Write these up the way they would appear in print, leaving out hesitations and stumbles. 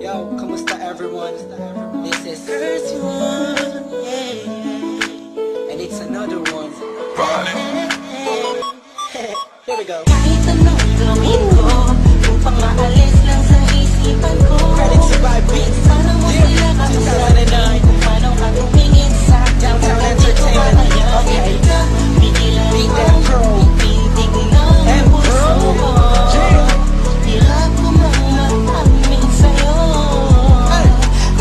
Yo, kamusta everyone? This is first one, and it's another one. Here we go. Kahit anong gawin ko, upang maalis lang sa isipan ko. Ready to buy beats. Paano mo sila kamusabi, kung paano ka tumingin sa Downtown Entertainment. Okay. Bigilan Beat mo, that pro. pintig ng puso ko. Hirap ko mang mag-amin sa'yo.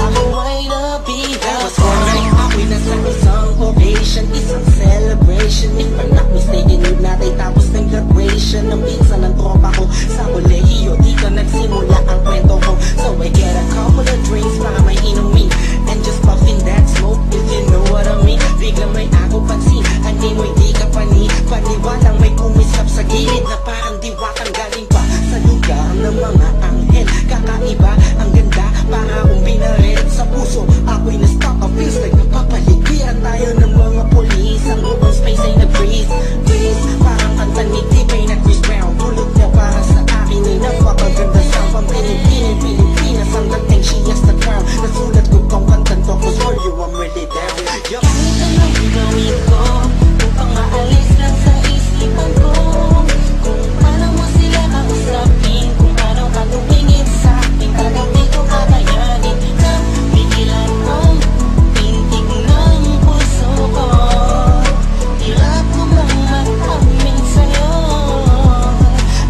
Ako ay nabihag. That was one night. Ako'y nasa isang occasion, isang celebration. If I'm not mistaken, yun natin tapos ng graduation ng pinsan ng tropa ko sa kolehiyo. Dito nagsimula ang kwento ko. So I get a couple of drinks para may inumin and just puffin that smoke, if you know what I mean. Biglang may ako pansin, hindi mo hindi ka paniwalang may kumislap sa gilid na parang diwakang galing pa sa lugar ng mga anghel. Kakaiba, ang ganda, para akong binaret sa puso. Ako'y na-stuck, feels like napapaligpiran tayo ng mga polis. Ang urban space ay nag-freeze, parang kanta ni T-Pain at Chris Brown. Tulog niya para sa akin ay napakaganda sa pampinipinin Pilipinas. Ang dating she has the crown. Nasulat ko tong kantang to, cause for you I'm really there. Yo. Kahit anong gawin ko, upang maalis lang sa isipan ko. Kung paano mo sila kausapin, kung paano ka tumingin sa akin, talagang di ko kakayanin na bigilan mong pintig ng puso ko. Hirap ko mang mag-amin sa'yo,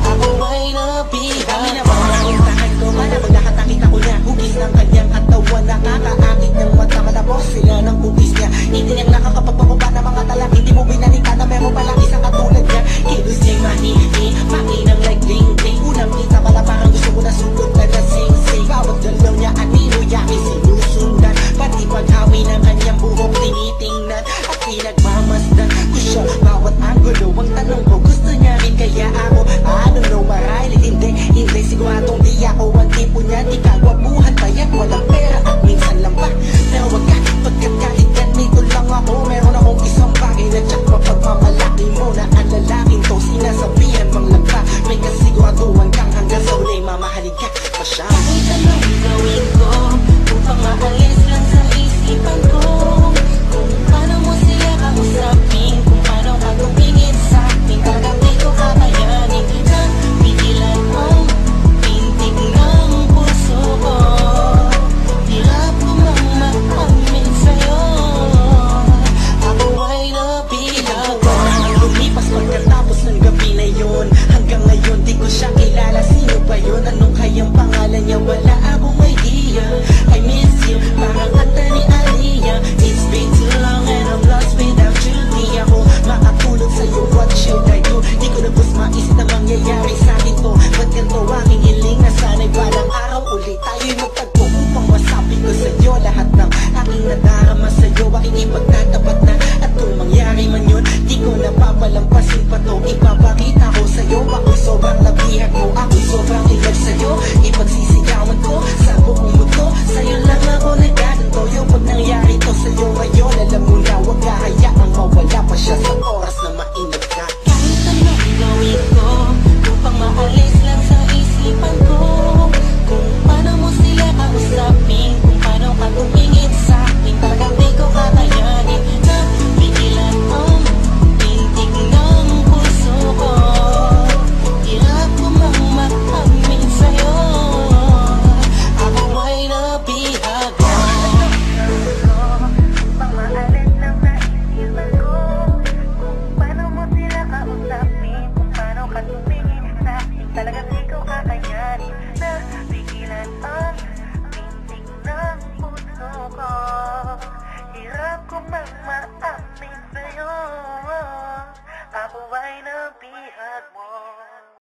ako ay nabihag. Kami na mamakintahan ko, para magkakatakit ako na hugis ng kanyang katawan. Nakakaakit ng mata, matapos sila ng hugis niya. Hindi niya nakakapagpapaba ng mga talak. Hindi mo binalita na meron palang isang katulad niya. Kilos niya'y mahini, makinang like ding-ding. Unang kita pala parang gusto mo na sugod na nasing-sing. Bawat galaw niya anino, yakin sinusundan. Pati paghawi ng kanyang buhok tinitingnan at pinagmamasdan ko siya. Bawat angulo, ang tanong ko, gusto niya rin kaya ako? I don't know, marahil hindi siguradong di ako ang tipo niya. Di kagwapuhan, payat, walang pera at minsan lang ba. Pero wag ka, pagkat kahit ganito lang ako, meron akong isang bagay na tsak mapagmamalaki mo na ang lalaking to. Sinasabihan mang lagpa, may kasiguraduhan kang hanggang sa uli mamahalin ka pa siya. Kahit anong gawin ko, upang maalis lang sa isipan ko. Kung paano mo sila kausapin, kung paano ka tumingin sa akin, talagang di ko kakayanin na bigilan mong pintig ng puso ko. Hirap ko mang mag-amin sa'yo, ako ay nabihag. Ang lumipas pagkatapos ng gabi na yun, hanggang ngayon di ko siya kilala. Sino ba yun? Anong kayang pangalan niya? Wala